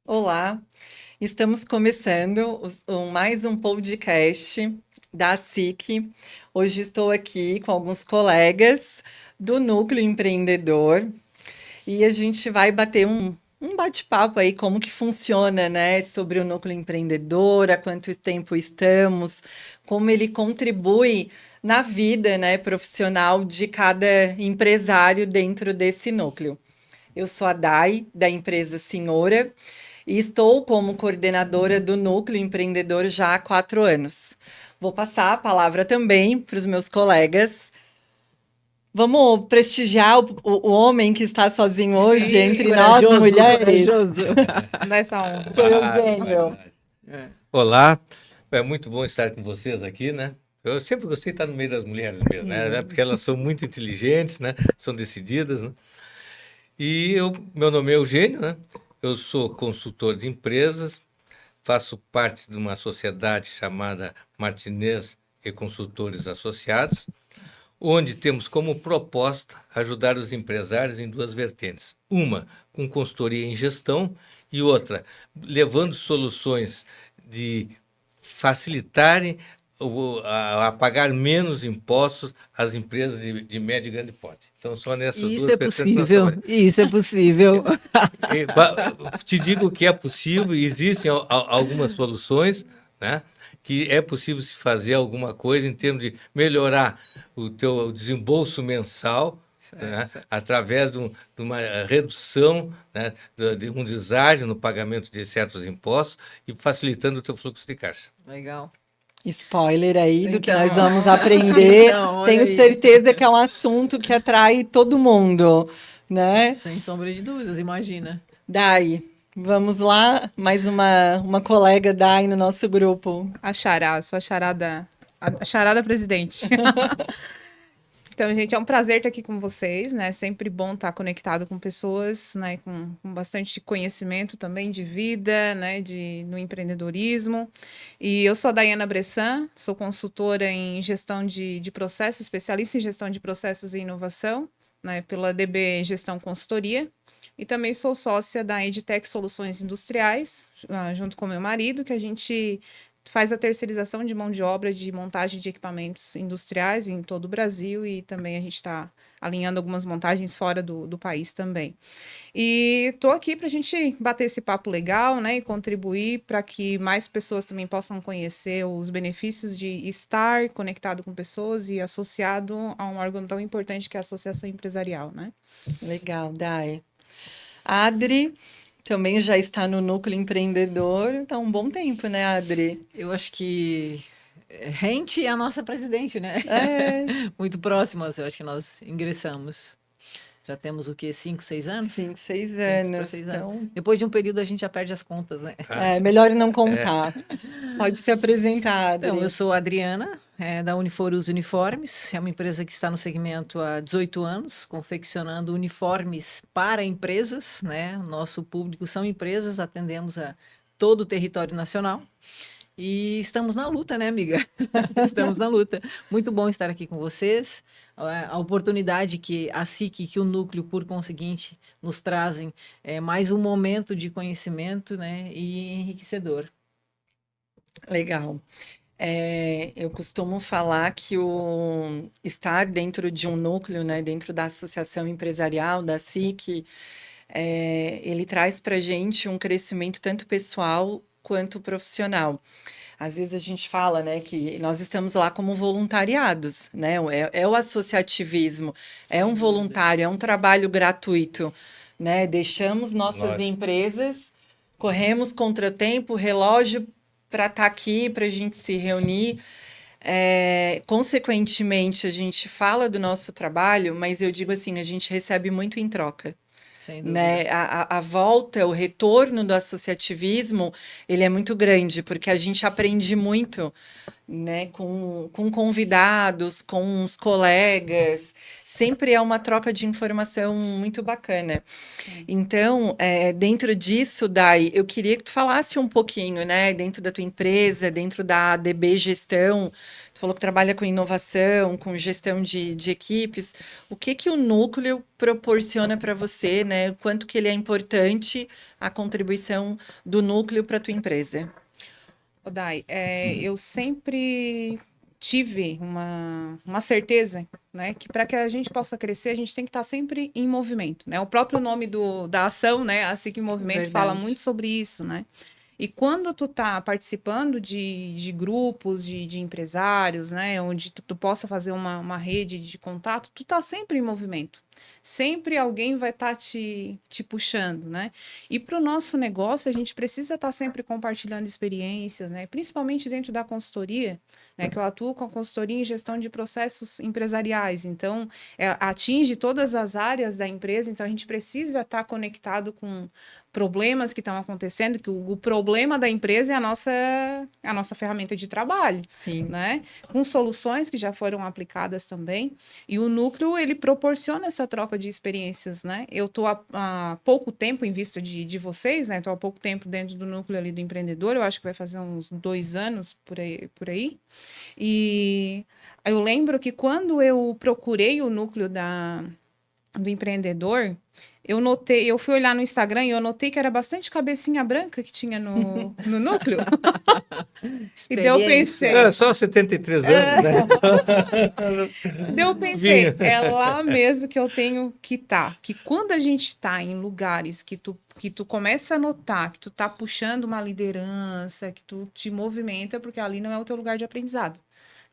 Olá, estamos começando mais um podcast da SIC. Hoje estou aqui com alguns colegas do Núcleo Empreendedor e a gente vai bater um bate-papo aí, como que funciona, né, sobre o Núcleo Empreendedor, há quanto tempo estamos, como ele contribui na vida, né, profissional de cada empresário dentro desse núcleo. Eu sou a Dai, da empresa Senhora, e estou como coordenadora do Núcleo Empreendedor já há 4 anos. Vou passar a palavra também para os meus colegas. Vamos prestigiar o homem que está sozinho hoje Sim, entre nós, corajoso, mulheres. corajoso. Dá essa honra. Seu Vai Eugênio. lá. É. Olá, é muito bom estar com vocês aqui, né? Eu sempre gostei de estar no meio das mulheres mesmo, né? Porque elas são muito inteligentes, né? São decididas, né? Meu nome é Eugênio, né? Eu sou consultor de empresas, faço parte de uma sociedade chamada Martinez e Consultores Associados, onde temos como proposta ajudar os empresários em duas vertentes. Uma, com consultoria em gestão, e outra, levando soluções de facilitarem a pagar menos impostos às empresas de médio e grande porte. Então, só nessas Isso duas é vertentes nós possível, trabalhamos. isso é possível. Te digo que é possível, existem algumas soluções, né, que é possível se fazer alguma coisa em termos de melhorar o teu desembolso mensal, né, Certo. através de uma redução, né, de um deságio no pagamento de certos impostos e facilitando o teu fluxo de caixa. Legal. Spoiler aí do que Então, nós vamos aprender. então, olha Tenho aí. certeza que é um assunto que atrai todo mundo, né? Sem sombra de dúvidas, imagina. Dai, vamos lá, mais uma colega Dai no nosso grupo. A Xará, sou a charada presidente. Então, gente, é um prazer estar aqui com vocês, né? Sempre bom estar conectado com pessoas, né? Com bastante conhecimento também de vida, né? No empreendedorismo. E eu sou a Daiana Bressan, sou consultora em gestão de processos, especialista em gestão de processos e inovação, né? Pela DB Gestão Consultoria. E também sou sócia da Edtech Soluções Industriais, junto com meu marido, que a gente faz a terceirização de mão de obra de montagem de equipamentos industriais em todo o Brasil e também a gente está alinhando algumas montagens fora do país também. E estou aqui para a gente bater esse papo legal, né, e contribuir para que mais pessoas também possam conhecer os benefícios de estar conectado com pessoas e associado a um órgão tão importante que é a Associação Empresarial, né? Legal, Dai. Adri também já está no núcleo empreendedor, tá um bom tempo, né, Adri? Eu acho que Rente é a nossa presidente, né? É, Muito próximas, eu acho que nós ingressamos. Já temos o quê? 5, 6 anos? 5, 6 5 para anos. 6 anos. Então, Depois de um período a gente já perde as contas, né? melhor não contar. Pode se apresentar, Então, Adri. eu sou a Adriana, da Uniforus Uniformes, é uma empresa que está no segmento há 18 anos, confeccionando uniformes para empresas, né? O nosso público são empresas, atendemos a todo o território nacional. E estamos na luta, né, amiga? Estamos na luta. Muito bom estar aqui com vocês. A oportunidade que a SIC, que o núcleo, por conseguinte, nos trazem é mais um momento de conhecimento, né, e enriquecedor. Legal. Eu costumo falar que o estar dentro de um núcleo, né, dentro da associação empresarial, da SIC, ele traz para a gente um crescimento tanto pessoal quanto profissional. Às vezes a gente fala, né, que nós estamos lá como voluntariados, né? É o associativismo, é um voluntário, é um trabalho gratuito, né? Deixamos nossas Lógico. empresas, corremos contra o tempo, relógio para estar aqui, para a gente se reunir. Consequentemente, a gente fala do nosso trabalho, mas eu digo assim, a gente recebe muito em troca, Sem né? dúvida. A volta, o retorno do associativismo, ele é muito grande, porque a gente aprende muito, né, com convidados, com os colegas, sempre é uma troca de informação muito bacana. Então, dentro disso, Dai, eu queria que tu falasse um pouquinho, né, dentro da tua empresa, dentro da ADB Gestão, tu falou que trabalha com inovação, com gestão de equipes, o que que o núcleo proporciona para você, né, o quanto que ele é importante, a contribuição do núcleo para a tua empresa? Dai, eu sempre tive uma certeza, né, que para que a gente possa crescer, a gente tem que estar sempre em movimento, né? O próprio nome da ação, né, a SIC em Movimento, fala Verdade. muito sobre isso, né? E quando tu tá participando de grupos de empresários, né, onde tu possa fazer uma rede de contato, tu tá sempre em movimento. Sempre alguém vai estar te puxando, né? E para o nosso negócio, a gente precisa estar sempre compartilhando experiências, né? Principalmente dentro da consultoria, né? Que eu atuo com a consultoria em gestão de processos empresariais. Então, atinge todas as áreas da empresa, então a gente precisa estar conectado com problemas que estão acontecendo, que o problema da empresa é a nossa ferramenta de trabalho, Sim. né? Com soluções que já foram aplicadas também. E o núcleo, ele proporciona essa troca de experiências, né? Eu estou há pouco tempo em vista de vocês, né? Estou há pouco tempo dentro do núcleo ali do empreendedor, eu acho que vai fazer uns 2 anos por aí. E eu lembro que quando eu procurei o núcleo do empreendedor, eu fui olhar no Instagram e eu notei que era bastante cabecinha branca que tinha no núcleo. E daí eu pensei, Experiência. Só 73 anos, né? daí eu pensei, é lá mesmo que eu tenho que estar. Que quando a gente está em lugares que tu começa a notar que tu tá puxando uma liderança, que tu te movimenta, porque ali não é o teu lugar de aprendizado,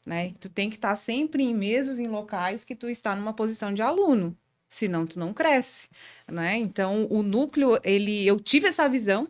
né? Tu tem que estar sempre em mesas, em locais que tu está numa posição de aluno, senão tu não cresce, né? Então, o núcleo, eu tive essa visão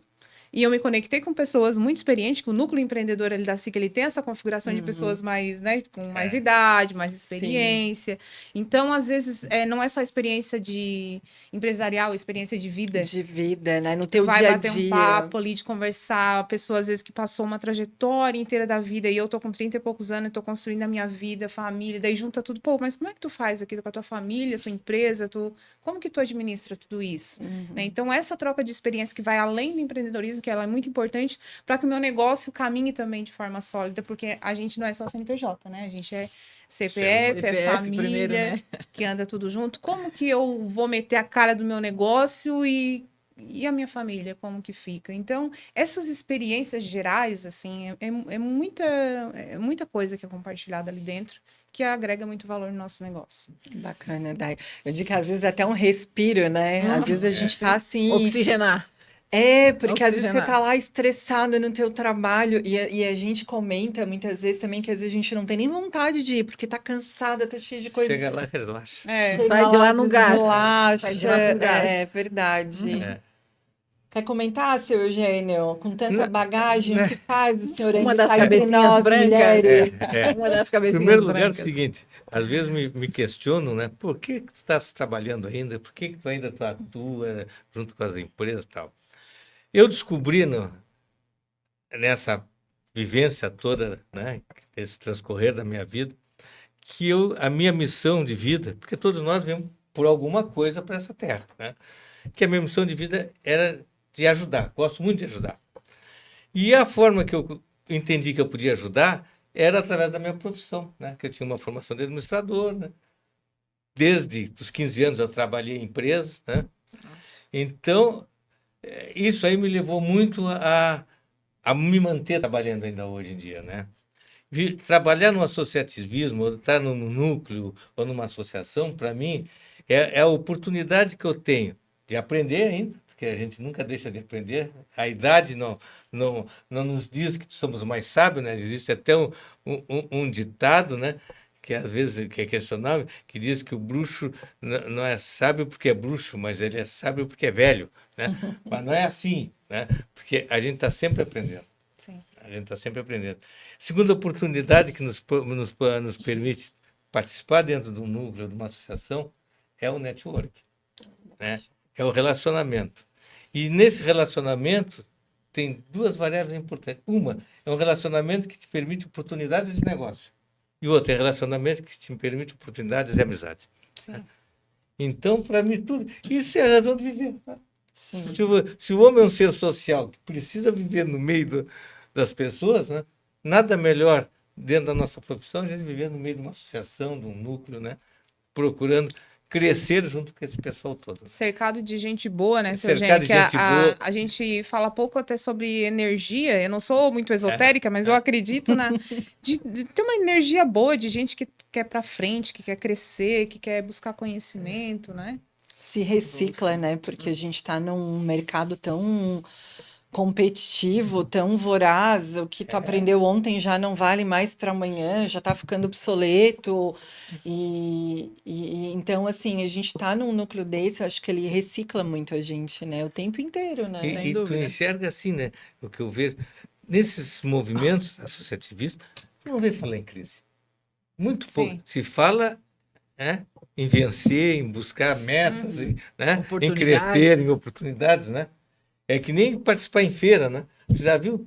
e eu me conectei com pessoas muito experientes, que o núcleo empreendedor ali da SIC, ele tem essa configuração de pessoas mais, né, com mais idade, mais experiência. Então, às vezes, não é só experiência de empresarial, experiência de vida. De vida, né? No Tu teu vai dia a bater um dia. papo ali, de conversar, a pessoa às vezes que passou uma trajetória inteira da vida e eu tô com 30 e poucos anos e tô construindo a minha vida, família, daí junta tudo, pô, mas como é que tu faz aqui com a tua família, tua empresa, como que tu administra tudo isso? Né? Então, essa troca de experiência que vai além do empreendedorismo, que ela é muito importante para que o meu negócio caminhe também de forma sólida, porque a gente não é só CNPJ, né? A gente é CPF, CPF família, primeiro, né? que anda tudo junto. Como que eu vou meter a cara do meu negócio e a minha família, como que fica? Então, essas experiências gerais, assim, é muita coisa que é compartilhada ali dentro, que agrega muito valor no nosso negócio. Bacana, Dai. Eu digo que às vezes é até um respiro, né? Às vezes a gente tá assim. Oxigenar. Porque às vezes você tá Oxigenar. lá estressado no teu trabalho e a gente comenta muitas vezes também que às vezes a gente não tem nem vontade de ir, porque tá cansada, tá cheia de coisa. Chega lá, relaxa. Chega Sai de lá no às vezes gás. relaxa. Sai de lá com gás. É verdade. É. Quer comentar, seu Eugênio? Com tanta Não, bagagem, né? o que faz o senhor Uma ainda das estar entre cabecinhas nós, brancas. mulheres? Uma das Em cabecinhas primeiro lugar, é o brancas. seguinte, às vezes me questionam, né? Por que tu estás trabalhando ainda? Por que tu ainda atua junto com as empresas e tal? Eu descobri nessa vivência toda, né? Esse transcorrer da minha vida, que a minha missão de vida, porque todos nós viemos por alguma coisa para essa terra, né? Que a minha missão de vida era de ajudar. Gosto muito de ajudar. E a forma que eu entendi que eu podia ajudar era através da minha profissão, né? Que eu tinha uma formação de administrador, né? Desde os 15 anos eu trabalhei em empresas, né? Então, isso aí me levou muito a me manter trabalhando ainda hoje em dia, né? Trabalhar no associativismo, ou estar num núcleo ou numa associação, para mim, é a oportunidade que eu tenho de aprender ainda, porque a gente nunca deixa de aprender. A idade não nos diz que somos mais sábios, né? Existe até um ditado, né? Que às vezes que é questionável, que diz que o bruxo não é sábio porque é bruxo, mas ele é sábio porque é velho, né? Mas não é assim, né? Porque a gente está sempre aprendendo. Sim. A gente está sempre aprendendo. Segunda oportunidade que nos permite participar dentro de um núcleo, de uma associação, é o network, né? É o relacionamento. E nesse relacionamento, tem duas variáveis importantes. Uma é um relacionamento que te permite oportunidades de negócio. E outra é relacionamento que te permite oportunidades de amizade. Sim. Então, para mim, tudo... Isso é a razão de viver. Sim. Se o homem é um ser social que precisa viver no meio das pessoas, né? Nada melhor dentro da nossa profissão a gente viver no meio de uma associação, de um núcleo, né? Procurando crescer junto com esse pessoal todo. Cercado de gente boa, né, seu Cercado Eugênio? de Que gente boa. a gente fala pouco até sobre energia. Eu não sou muito esotérica, mas eu acredito de ter uma energia boa, de gente que quer para frente, que quer crescer, que quer buscar conhecimento, né? Se recicla, né? Porque a gente está num mercado tão competitivo, tão voraz, o que tu aprendeu ontem já não vale mais para amanhã, já está ficando obsoleto. Então, assim, a gente está num núcleo desse, eu acho que ele recicla muito a gente, né? O tempo inteiro, né? Sem E tu dúvida. enxerga assim, né? O que eu vejo nesses movimentos associativistas, não vê falar em crise. Muito pouco. Sim. Se fala em vencer, em buscar metas, né? Em Oportunidades. crescer, em oportunidades, né? É que nem participar em feira, né? Você já viu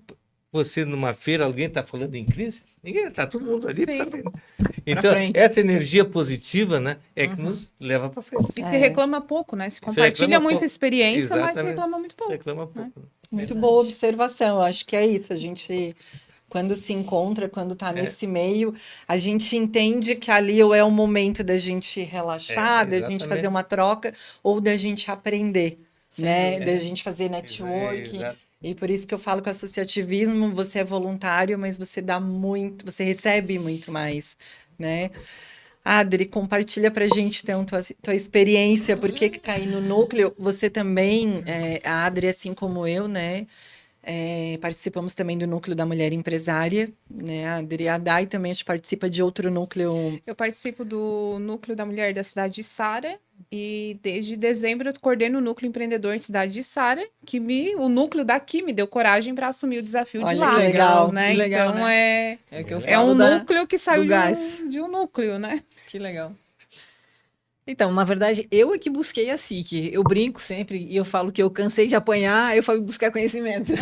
você numa feira, alguém está falando em crise? Ninguém, está todo mundo ali Sim. para frente. Então, frente. essa energia positiva, né, é que nos leva para frente. E se reclama pouco, né? Se reclama compartilha muita pouco. experiência, mas se Exatamente. reclama muito Você pouco. reclama pouco. né? Muito boa observação. Eu acho que é isso. A gente, quando se encontra, quando está nesse meio, a gente entende que ali ou é o momento da gente relaxar, da gente exatamente. fazer uma troca, ou da gente aprender, né? dúvida. Da gente fazer network. Exato. E por isso que eu falo que o associativismo, você é voluntário, mas você dá muito, você recebe muito mais, né? Adri, compartilha pra gente então tua experiência, por que tá aí no núcleo? Você também, a Adri, assim como eu, né? Participamos também do núcleo da mulher empresária, né? A Adri e a Dai também a gente participa de outro núcleo. Eu participo do núcleo da mulher da cidade de Sara e desde dezembro eu coordeno o núcleo empreendedor em cidade de Sara, que o núcleo daqui me deu coragem para assumir o desafio de Olha lá. que legal, né? que legal, Então né? É o que eu é falo um da- núcleo que saiu do gás. de um núcleo, né? Que legal. Então, na verdade, eu é que busquei a SIC. Eu brinco sempre e eu falo que eu cansei de apanhar, eu fui buscar conhecimento.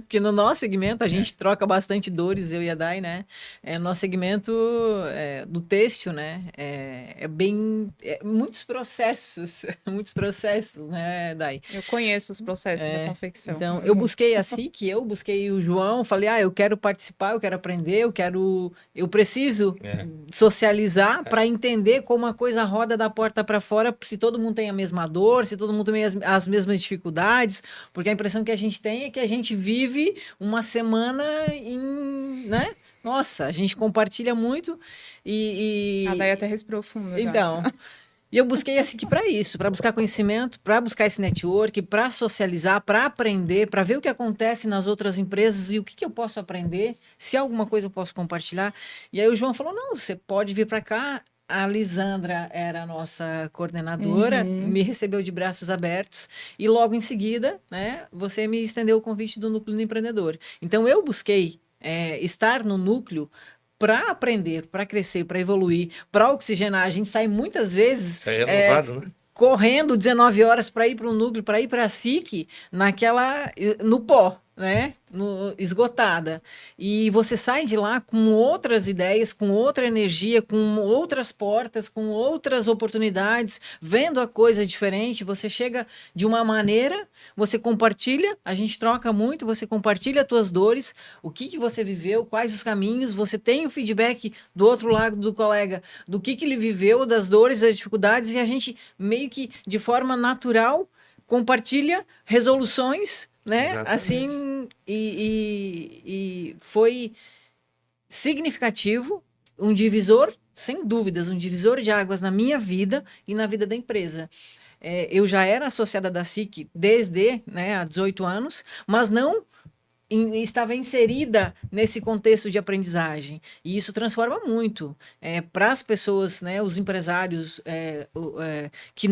Porque no nosso segmento, a gente troca bastante dores, eu e a Dai, né? Nosso segmento do têxtil, né? Muitos processos, né, Dai? Eu conheço os processos da confecção. Então, eu busquei a SIC, eu busquei o João, falei, eu quero participar, eu quero aprender, eu preciso socializar para entender como a coisa roda da porta para fora, se todo mundo tem a mesma dor, se todo mundo tem as mesmas dificuldades, porque a impressão que a gente tem é que a gente vive uma semana né? Nossa, a gente compartilha muito A Day até respirou fundo. já. Então, e eu busquei a SIC para isso, para buscar conhecimento, para buscar esse network, para socializar, para aprender, para ver o que acontece nas outras empresas e o que eu posso aprender, se alguma coisa eu posso compartilhar. E aí o João falou, não, você pode vir para cá. A Lisandra era a nossa coordenadora, me recebeu de braços abertos e logo em seguida, né, você me estendeu o convite do Núcleo do Empreendedor. Então, eu busquei estar no núcleo para aprender, para crescer, para evoluir, para oxigenar. A gente sai muitas vezes Isso aí é renovado, né? correndo 19 horas para ir para o núcleo, para ir para a SIC, no pó, né? Esgotada. E você sai de lá com outras ideias, com outra energia, com outras portas, com outras oportunidades, vendo a coisa diferente. Você chega de uma maneira, você compartilha, a gente troca muito, você compartilha as tuas dores, o que você viveu, quais os caminhos, você tem o feedback do outro lado do colega, do que ele viveu, das dores, das dificuldades, e a gente meio que de forma natural compartilha resoluções, né? Exatamente. Assim, e foi significativo, um divisor, sem dúvidas, um divisor de águas na minha vida e na vida da empresa. Eu já era associada da SIC desde, né, há 18 anos, mas não estava inserida nesse contexto de aprendizagem. E isso transforma muito. Para as pessoas, né, os empresários que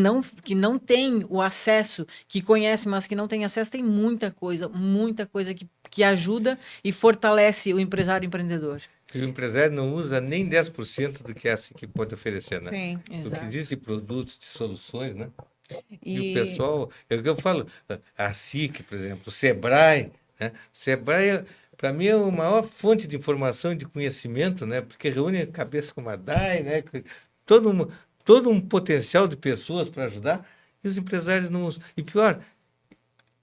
não têm o acesso, que conhecem, mas que não têm acesso, tem muita coisa que ajuda e fortalece o empresário empreendedor. E o empresário não usa nem 10% do que essa que pode oferecer, né? Sim. O que Exato. diz de produtos, de soluções, né? E o E pessoal, é o que eu falo, a SIC, por exemplo, o Sebrae, né? O Sebrae, para mim, é a maior fonte de informação e de conhecimento, né? Porque reúne cabeça como a DAI, né? Todo um, todo um potencial de pessoas para ajudar, e os empresários não usam. E pior,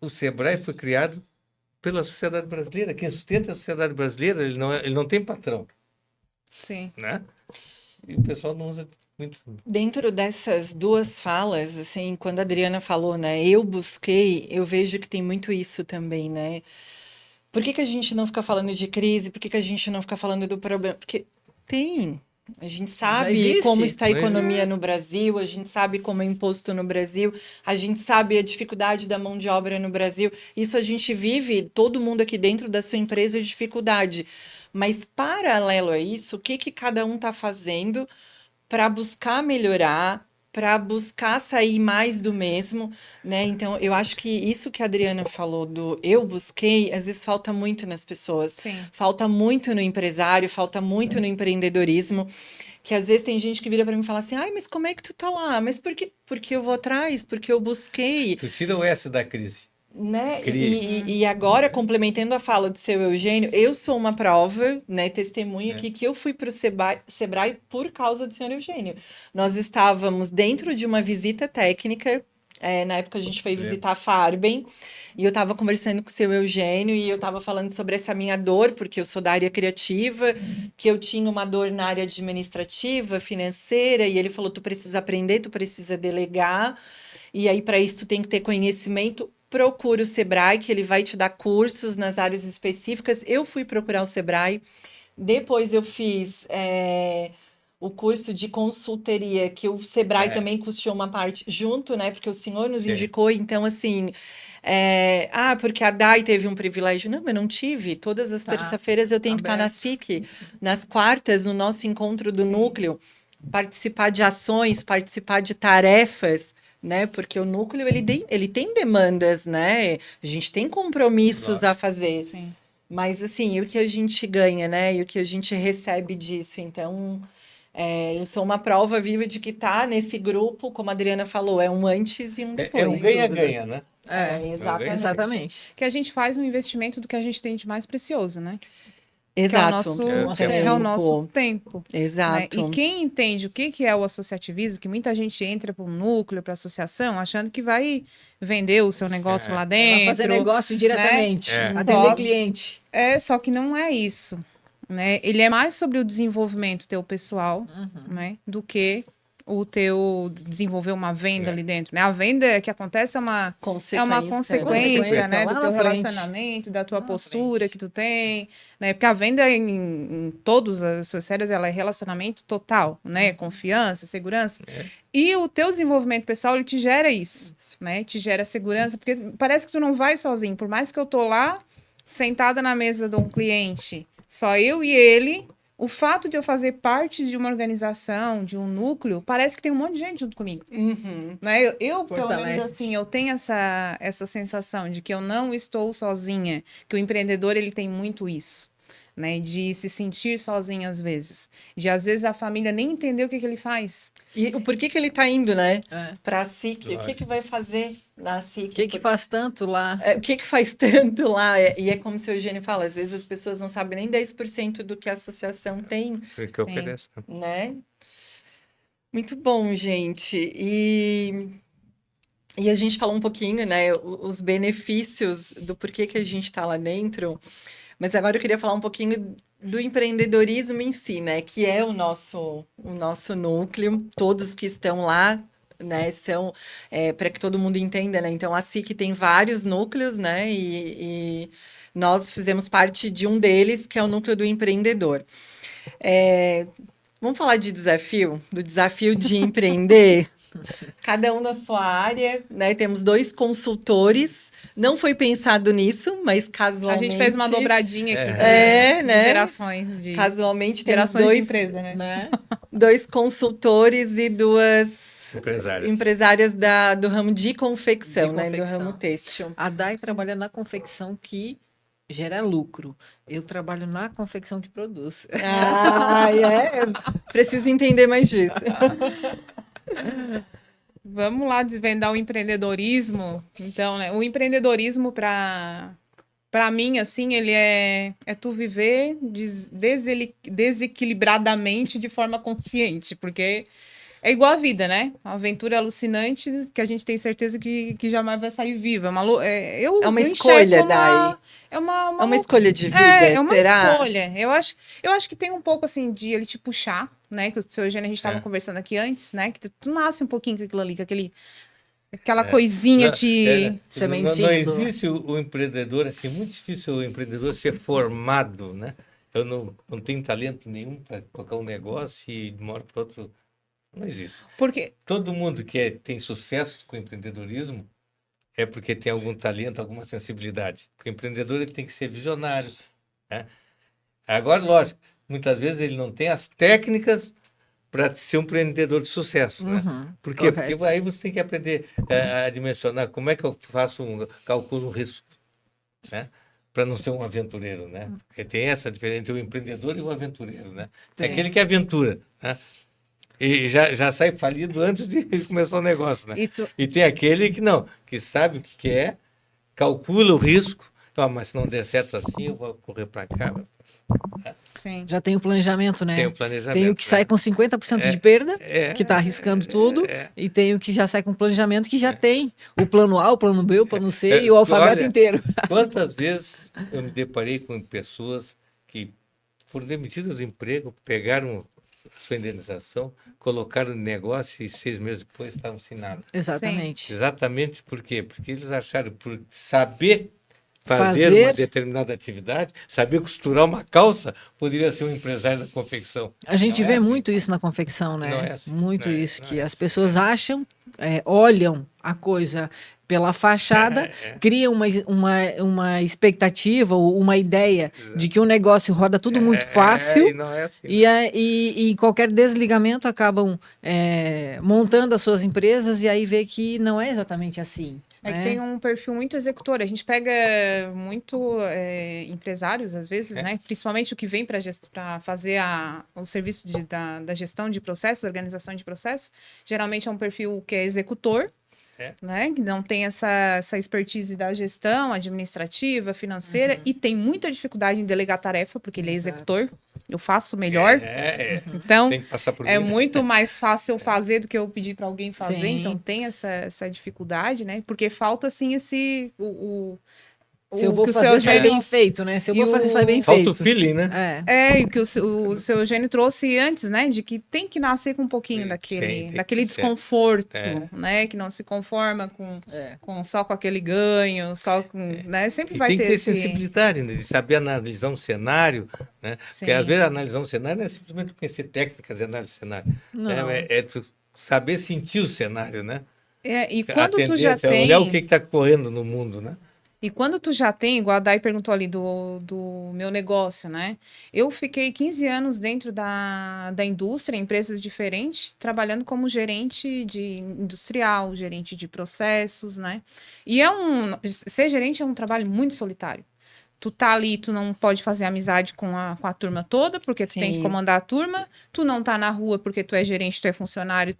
o Sebrae foi criado pela sociedade brasileira. Quem sustenta a sociedade brasileira, ele não tem patrão, sim, né? E o pessoal não usa muito. Dentro dessas duas falas, assim, quando a Adriana falou, né, eu busquei, eu vejo que tem muito isso também, né? Por que que a gente não fica falando de crise? Por que que a gente não fica falando do problema? Porque tem. A gente Já sabe como existe. está a Né? economia no Brasil, a gente sabe como é imposto no Brasil, a gente sabe a dificuldade da mão de obra no Brasil. Isso a gente vive, todo mundo aqui dentro da sua empresa, dificuldade. Mas, paralelo a isso, o que que cada um está fazendo para buscar melhorar, para buscar sair mais do mesmo, né? Então, eu acho que isso que a Adriana falou do eu busquei, às vezes falta muito nas pessoas. sim. Falta muito no empresário, falta muito no empreendedorismo, que às vezes tem gente que vira para mim e fala assim: "Ai, mas como é que tu tá lá?" Mas por quê? Porque eu vou atrás, porque eu busquei, Tu tira o S da crise. né? Crie. E agora, complementando a fala do seu Eugênio, eu sou uma prova, né, testemunha É. aqui, que eu fui para o Sebrae por causa do senhor Eugênio. Nós estávamos dentro de uma visita técnica, na época a gente foi Lembro. visitar a Farben, e eu estava conversando com o seu Eugênio, e eu estava falando sobre essa minha dor, porque eu sou da área criativa, que eu tinha uma dor na área administrativa, financeira, e ele falou: tu precisa aprender, tu precisa delegar. E aí, para isso, tu tem que ter conhecimento. Procura o Sebrae, que ele vai te dar cursos nas áreas específicas. Eu fui procurar o Sebrae. Depois eu fiz o curso de consultoria, que o Sebrae É. também custeou uma parte junto, né? Porque o senhor nos Sim. indicou. Então, assim, porque a DAI teve um privilégio. Não, eu não tive. Todas as Tá terça-feiras eu tenho que estar na aberto. SIC. Nas quartas, no nosso encontro do Sim. núcleo, participar de ações, participar de tarefas, né? Porque o núcleo ele tem demandas, né? A gente tem compromissos Claro. a fazer. Sim. Mas assim, e o que a gente ganha, né? E o que a gente recebe disso. Então, eu sou uma prova viva de que tá nesse grupo, como a Adriana falou, é um antes e um depois. É um ganha-ganha, né? Exatamente. Exatamente. Que a gente faz um investimento do que a gente tem de mais precioso, né? Exato. Que nosso é o nosso tempo. tempo. Né? Exato. E quem entende o que é o associativismo, que muita gente entra para um núcleo, para associação, achando que vai vender o seu negócio lá Vai dentro. fazer negócio diretamente, É. atender Só- cliente. Só que não é isso, né? Ele é mais sobre o desenvolvimento teu pessoal, né? Do que o teu desenvolver uma venda ali dentro, né? A venda que acontece é uma consequência, né? lá Do teu na frente. relacionamento, da tua Lá na postura frente. que tu tem, né? Porque a venda em todas as suas séries, ela é relacionamento total, né? Confiança, segurança. E o teu desenvolvimento pessoal, ele te gera isso, né? Te gera segurança, porque parece que tu não vai sozinho. Por mais que eu tô lá, sentada na mesa de um cliente, só eu e ele, o fato de eu fazer parte de uma organização, de um núcleo, parece que tem um monte de gente junto comigo. Uhum. Né? Eu pelo menos Fortalece. assim, eu tenho essa sensação de que eu não estou sozinha, que o empreendedor ele tem muito isso, né? De se sentir sozinho às vezes, de às vezes a família nem entender o que ele faz. E o porquê que ele tá indo, né? É. Para a SIC. O Claro. que vai fazer na SIC? O que faz tanto lá? O que faz tanto lá? E é como o seu Eugênio fala, às vezes as pessoas não sabem nem 10% do que a associação tem, Foi que oferece. né? Muito bom, gente. E a gente falou um pouquinho, né, os benefícios do porquê que a gente está lá dentro, mas agora eu queria falar um pouquinho do empreendedorismo em si, né, que é o nosso núcleo, todos que estão lá, né, são, para que todo mundo entenda, né, então a SIC tem vários núcleos, né, e nós fizemos parte de um deles, que é o núcleo do empreendedor. Vamos falar de desafio, do desafio de empreender? Cada um na sua área, né? Temos 2 consultores. Não foi pensado nisso, mas A casualmente. gente fez uma dobradinha aqui de né? gerações de Casualmente temos gerações de 2, empresa, né? né? 2 consultores e 2 Empresários. empresárias do ramo de confecção, De né? Do confecção. ramo têxtil. A DAI trabalha na confecção que gera lucro. Eu trabalho na confecção que produz. Preciso entender mais disso. vamos lá desvendar o empreendedorismo. Então, né, o empreendedorismo para mim, assim, ele é tu viver desequilibradamente de forma consciente, porque é igual a vida, né? Uma aventura alucinante que a gente tem certeza que jamais vai sair viva. É uma eu enxergo escolha, como Dai. é uma É uma escolha de vida, é uma será? escolha. Eu acho que tem um pouco assim de ele te puxar, né? Que o seu Eugênio, a gente estava É. conversando aqui antes, né? Que tu nasce um pouquinho com aquilo ali, aquela coisinha te. Sementinho Não do- existe o empreendedor, assim, muito difícil o empreendedor ser formado, né? Eu não tenho talento nenhum para tocar um negócio e de uma hora para outra. Não existe. Porque Todo mundo tem sucesso com o empreendedorismo é porque tem algum talento, alguma sensibilidade. Porque o empreendedor ele tem que ser visionário, né? Agora, lógico, muitas vezes ele não tem as técnicas para ser um empreendedor de sucesso, né? Uhum, Por quê? correto. Porque aí você tem que aprender a dimensionar como é que eu faço calculo um risco, né? Para não ser um aventureiro, né? Porque tem essa diferença entre o empreendedor e o aventureiro, né? Tem Sim. aquele que é aventura, né? E já sai falido antes de começar o negócio, né? e tu, E tem aquele que não, que sabe o que quer, calcula o risco. Ah, mas se não der certo assim, eu vou correr para cá. sim. Já tem o planejamento, né? Tem o planejamento. Tem o que sai né? com 50% de perda, É, que está arriscando tudo, é. e tem o que já sai com planejamento, que já tem o plano A, o plano B, o plano C É, e o alfabeto olha, inteiro. Quantas vezes eu me deparei com pessoas que foram demitidas do emprego, pegaram a sua indenização, colocaram no negócio e 6 meses depois estavam sem nada. Exatamente. Exatamente por quê? Porque eles acharam por saber fazer uma determinada atividade, saber costurar uma calça, poderia ser um empresário da confecção. A gente Não é vê assim. muito isso na confecção, né? Não é assim, Muito não é- isso, não que é as assim, pessoas acham, olham a coisa pela fachada, criam uma expectativa ou uma ideia de que o negócio roda tudo muito e fácil. não é assim. E em qualquer desligamento acabam montando as suas empresas e aí vê que não é exatamente assim. É que né? tem um perfil muito executor. A gente pega muito empresários, às vezes, né? Principalmente o que vem para fazer o serviço da gestão de processo, organização de processo. Geralmente é um perfil que é executor, né? Que não tem essa expertise da gestão administrativa, financeira, e tem muita dificuldade em delegar tarefa, porque ele é Exato. executor. Eu faço melhor. Então, Tem que passar por é mim, né? muito mais fácil eu fazer do que eu pedir para alguém fazer. Sim. Então, tem essa dificuldade, né? Porque falta, assim, Se eu o vou que o fazer, seu sai Eugênio... bem feito, né? Se eu e vou fazer, sai bem Falta feito. o feeling, né? E o que o seu Eugênio trouxe antes, né? De que tem que nascer com um pouquinho Tem daquele que ser. desconforto, né? Que não se conforma só com aquele ganho, só com... Né? Sempre E vai tem que ter ter esse... sensibilidade, né? De saber analisar um cenário, né? Porque às Sim. vezes analisar um cenário não é simplesmente conhecer técnicas de análise de cenário. Não. É tu saber sentir o cenário, né? E A quando tu já tendência é tem... olhar o que está correndo no mundo, né? E quando tu já tem, igual a Dai perguntou ali do meu negócio, né? Eu fiquei 15 anos dentro da indústria, em empresas diferentes, trabalhando como gerente de industrial, gerente de processos, né? E ser gerente é um trabalho muito solitário. Tu tá ali, tu não pode fazer amizade com a turma toda, porque tu tem que Sim. comandar a turma. Tu não tá na rua porque tu é gerente, tu é funcionário,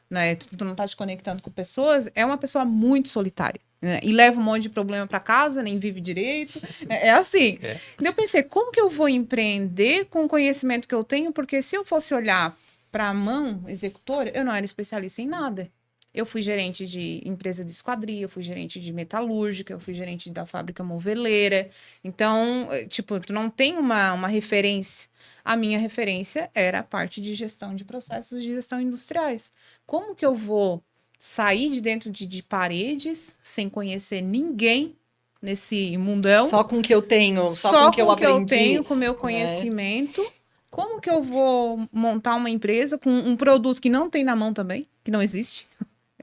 né, tu não tá te conectando com pessoas. É uma pessoa muito solitária, né? E leva um monte de problema para casa, nem vive direito. É assim. Daí eu pensei, como que eu vou empreender com o conhecimento que eu tenho? Porque se eu fosse olhar para a mão executora, eu não era especialista em nada. Eu fui gerente de empresa de esquadria, eu fui gerente de metalúrgica, eu fui gerente da fábrica moveleira. Então, tipo, tu não tem uma referência. A minha referência era a parte de gestão de processos de gestão industriais. Como que eu vou sair de dentro de paredes sem conhecer ninguém nesse mundão? Só com o que eu tenho, só com o que eu aprendi. Tenho, com o meu conhecimento. Como que eu vou montar uma empresa com um produto que não tem na mão também, que não existe?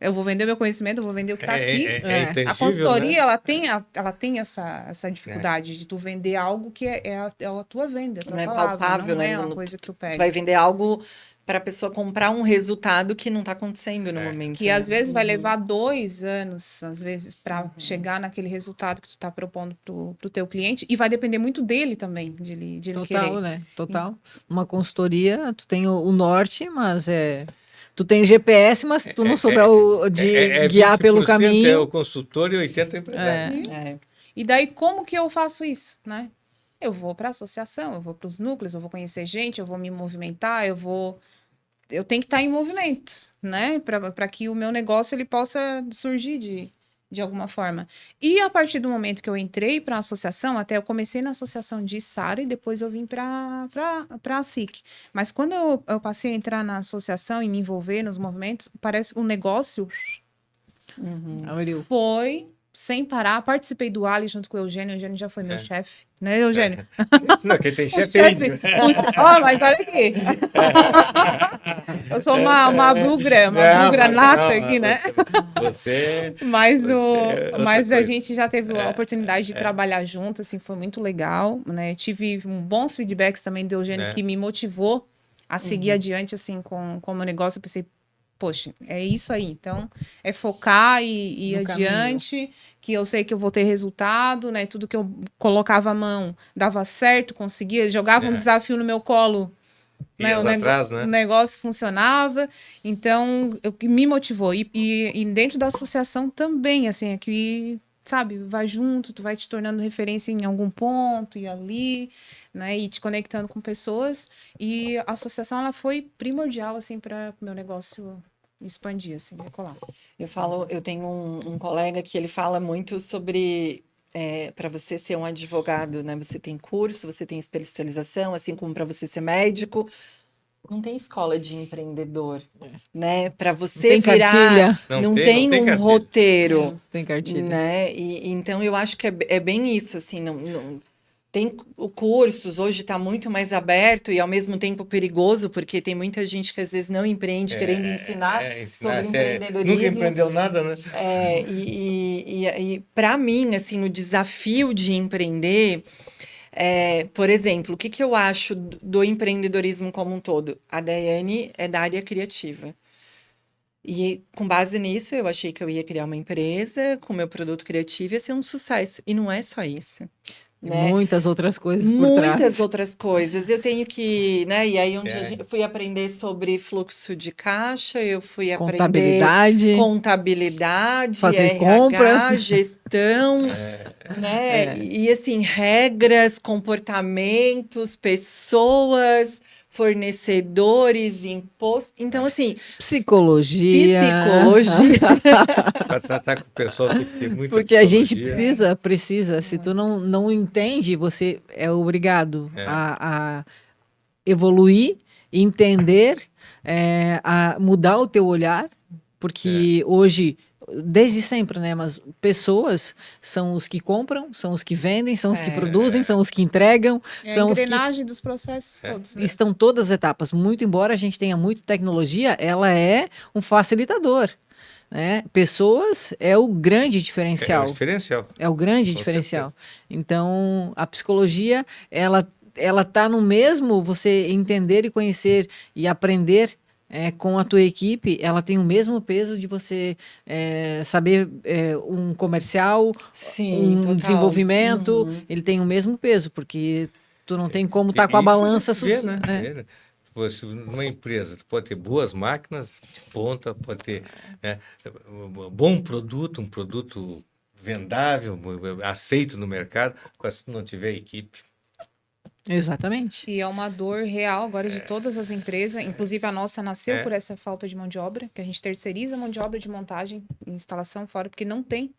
Eu vou vender meu conhecimento, eu vou vender o que está aqui. Intangível, A consultoria, né? ela tem essa dificuldade de tu vender algo que é a tua venda, a tua Não é palavra, palpável, não né? é uma Não- coisa que tu Tu pega. vai vender algo para a pessoa comprar um resultado que não está acontecendo no momento. Que né? às vezes vai levar 2 anos, às vezes, para chegar naquele resultado que tu está propondo pro teu cliente. E vai depender muito dele também, de ele Total, querer. né? Total. Uma consultoria, tu tem o norte, mas Tu tem GPS, mas tu não souber guiar pelo 20% caminho. é o consultor e 80% é o empresário. Isso. É. E daí, como que eu faço isso, né? Eu vou para a associação, eu vou para os núcleos, eu vou conhecer gente, eu vou me movimentar, eu tenho que estar em movimento, né? Para que o meu negócio ele possa surgir de alguma forma. E a partir do momento que eu entrei para a associação, até eu comecei na associação de Sara e depois eu vim para a SIC. Mas quando eu passei a entrar na associação e me envolver nos movimentos, parece um negócio Abriu. foi sem parar. Participei do Ali junto com o Eugênio já foi meu chefe, né, Eugênio? Não, quem tem O chefe é chefe. índio. Ó, mas olha aqui. Eu sou uma bugra nata aqui, né? Você... Mas, Você é outra mas a coisa. gente já teve a oportunidade de trabalhar junto, assim, foi muito legal, né? Tive bons feedbacks também do Eugênio, Né? que me motivou a seguir adiante, assim, com o meu negócio. Eu pensei, poxa, é isso aí. Então, é focar e ir No adiante, que eu sei que eu vou ter resultado, né? Tudo que eu colocava a mão dava certo, conseguia, jogava um desafio no meu colo, né? Dias atrás, né? O negócio funcionava, então o que me motivou e dentro da associação também, assim, é que, sabe, vai junto, tu vai te tornando referência em algum ponto e ali, né, e te conectando com pessoas, e a associação ela foi primordial assim para o meu negócio expandir, assim, decolar. Eu tenho um colega que ele fala muito sobre para você ser um advogado, né? Você tem curso, você tem especialização, assim como para você ser médico. Não tem escola de empreendedor, né? Para você tem virar, cartilha. não tem um cartilha. roteiro, Tem cartilha. né? E então eu acho que é bem isso, assim, tem o cursos, hoje está muito mais aberto e ao mesmo tempo perigoso, porque tem muita gente que às vezes não empreende, querendo ensinar sobre Você empreendedorismo. nunca empreendeu nada, né? E para mim, assim, o desafio de empreender, por exemplo, o que eu acho do empreendedorismo como um todo? A Daiane é da área criativa. E com base nisso, eu achei que eu ia criar uma empresa com meu produto criativo e ia ser um sucesso. E não é só isso, né? Muitas outras coisas por trás. Muitas outras coisas. Eu tenho que, né? E aí eu fui aprender sobre fluxo de caixa, eu fui aprender contabilidade, fazer RH, compras. gestão, né? E assim, regras, comportamentos, pessoas, fornecedores, imposto. Então, assim, Psicologia. Para tratar com o pessoal tem que ter muita Porque a gente psicologia. precisa. Se tu não entende, você é obrigado a evoluir, entender, a mudar o teu olhar, porque hoje, desde sempre, né? Mas pessoas são os que compram, são os que vendem, são os que produzem, são os que entregam, É a são os que engrenagem dos processos todos, né? estão todas as etapas. Muito embora a gente tenha muita tecnologia, ela é um facilitador. Né? Pessoas é o grande diferencial. É o diferencial. É o grande Com diferencial. Então, a psicologia, ela tá no mesmo você entender e conhecer e aprender com a tua equipe, ela tem o mesmo peso de você saber um comercial, sim, um total. desenvolvimento, ele tem o mesmo peso, porque tu não tem como estar com a Isso balança... a gente vê, né? Numa empresa, tu pode ter boas máquinas de ponta, pode ter um bom produto, um produto vendável, aceito no mercado, mas se tu não tiver equipe. Exatamente. E é uma dor real agora de todas as empresas, inclusive a nossa nasceu por essa falta de mão de obra, que a gente terceiriza a mão de obra de montagem e instalação fora, porque não tem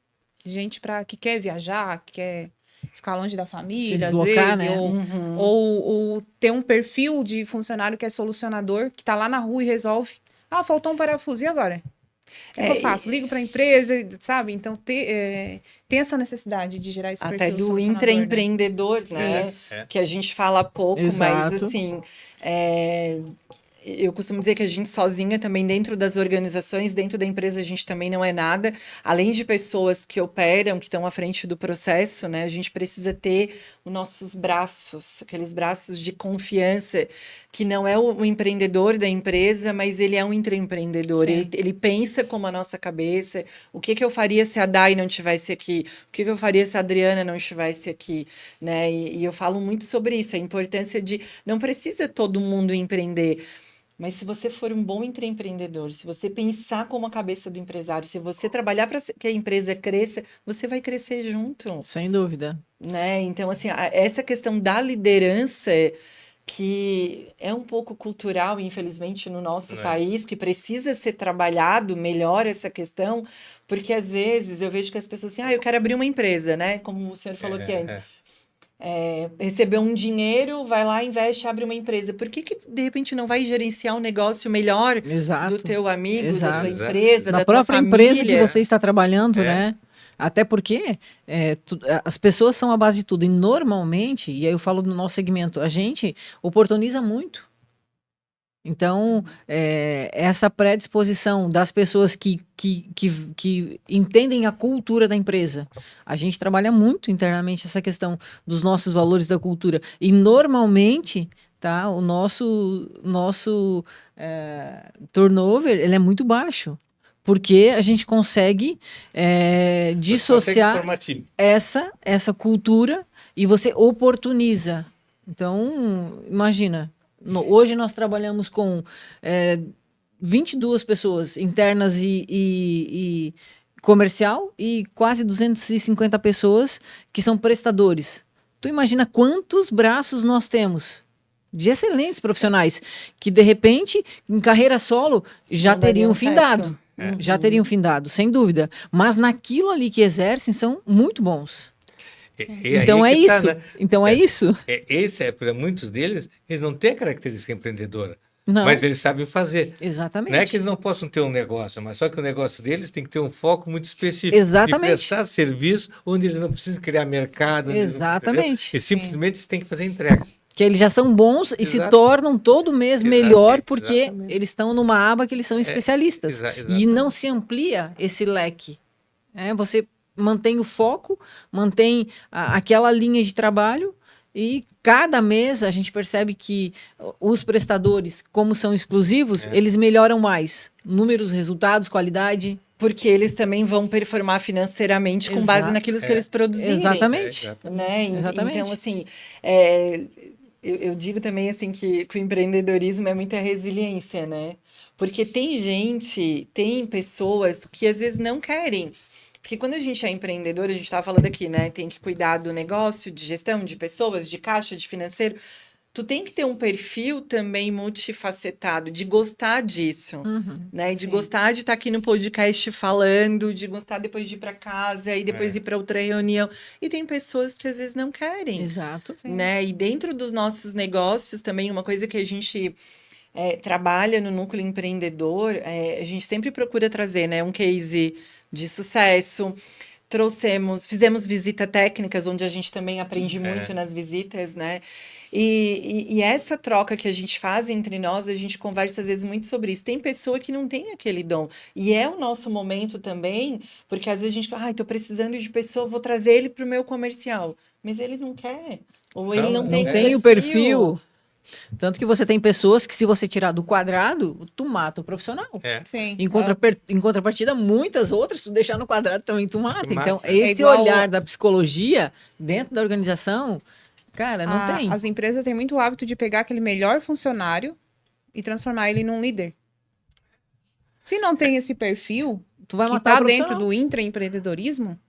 gente que quer viajar, que quer ficar longe da família, Se deslocar, às vezes, né? ou ter um perfil de funcionário que é solucionador, que está lá na rua e resolve. Ah, faltou um parafuso, e agora? O que eu faço? Ligo para a empresa, sabe? Então, tem essa necessidade de gerar esse Até perfil do solucionador, intraempreendedor, né? Que a gente fala pouco, mas Exato. assim, eu costumo dizer que a gente sozinha também dentro das organizações, dentro da empresa, a gente também não é nada. Além de pessoas que operam, que estão à frente do processo, né? A gente precisa ter os nossos braços, aqueles braços de confiança, que não é o empreendedor da empresa, mas ele é um intraempreendedor. Ele pensa como a nossa cabeça. O que eu faria se a Dai não estivesse aqui? O que eu faria se a Adriana não estivesse aqui? Né? E eu falo muito sobre isso, a importância de... Não precisa todo mundo empreender. Mas se você for um bom intraempreendedor, se você pensar como a cabeça do empresário, se você trabalhar para que a empresa cresça, você vai crescer junto, Sem dúvida. né? Então, assim, essa questão da liderança, que é um pouco cultural, infelizmente, no nosso Né? país, que precisa ser trabalhado melhor essa questão, porque às vezes eu vejo que as pessoas assim, eu quero abrir uma empresa, né? Como o senhor falou aqui antes. Recebeu um dinheiro, vai lá, investe, abre uma empresa. Por que de repente não vai gerenciar um negócio melhor do Exato. teu amigo, da tua Exato. empresa, Na da tua própria empresa que família? você está trabalhando, É. né? Até porque as pessoas são a base de tudo. E normalmente, e aí eu falo do nosso segmento, a gente oportuniza muito. Então, essa predisposição das pessoas que entendem a cultura da empresa. A gente trabalha muito internamente essa questão dos nossos valores da cultura. E normalmente, tá, o nosso turnover ele é muito baixo. Porque a gente consegue Você consegue dissociar formar time. essa cultura e você oportuniza. Então, imagina, hoje nós trabalhamos com 22 pessoas internas e comercial e quase 250 pessoas que são prestadores. Tu imagina quantos braços nós temos de excelentes profissionais que, de repente, em carreira solo, já Não dariam teriam findado. certo. Já teriam findado, sem dúvida. Mas naquilo ali que exercem são muito bons. E Então aí é que isso. tá, né? Então é isso. Para muitos deles, eles não têm a característica empreendedora, Não. mas eles sabem fazer. Exatamente. Não é que eles não possam ter um negócio, mas só que o negócio deles tem que ter um foco muito específico. Exatamente. E prestar serviço onde eles não precisam criar mercado. Exatamente. E simplesmente eles têm que fazer entrega. Que eles já são bons e se Exato. tornam todo mês melhor Exatamente, porque exatamente. eles estão numa aba que eles são especialistas. E exatamente. não se amplia esse leque. Você mantém o foco, mantém aquela linha de trabalho e cada mês a gente percebe que os prestadores, como são exclusivos, eles melhoram mais. Números, resultados, qualidade. Porque eles também vão performar financeiramente com base naquilo que eles produzirem. Exatamente. Né? Exatamente. Então, assim, eu digo também assim que o empreendedorismo é muita resiliência, né? Porque tem pessoas que às vezes não querem. Porque quando a gente é empreendedor, a gente estava falando aqui, né? Tem que cuidar do negócio, de gestão, de pessoas, de caixa, de financeiro. Tu tem que ter um perfil também multifacetado, de gostar disso, né? De gostar de estar aqui no podcast falando, de gostar depois de ir para casa e depois ir para outra reunião. E tem pessoas que às vezes não querem, Exato. né? E dentro dos nossos negócios também, uma coisa que a gente trabalha no núcleo empreendedor, a gente sempre procura trazer, né, um case de sucesso. Fizemos visita técnicas, onde a gente também aprende muito nas visitas, né? E essa troca que a gente faz entre nós, a gente conversa às vezes muito sobre isso. Tem pessoa que não tem aquele dom. E é o nosso momento também, porque às vezes a gente fala, tô precisando de pessoa, vou trazer ele para o meu comercial. Mas ele não quer. Ou ele não tem o perfil. Tanto que você tem pessoas que, se você tirar do quadrado, tu mata o profissional. Sim. Em contrapartida, muitas outras, tu deixar no quadrado também tu mata. Então, É esse igual olhar da psicologia dentro da organização, cara, não tem. As empresas têm muito hábito de pegar aquele melhor funcionário e transformar ele num líder. Se não tem esse perfil, Tu vai que matar tá o dentro profissional. do intraempreendedorismo,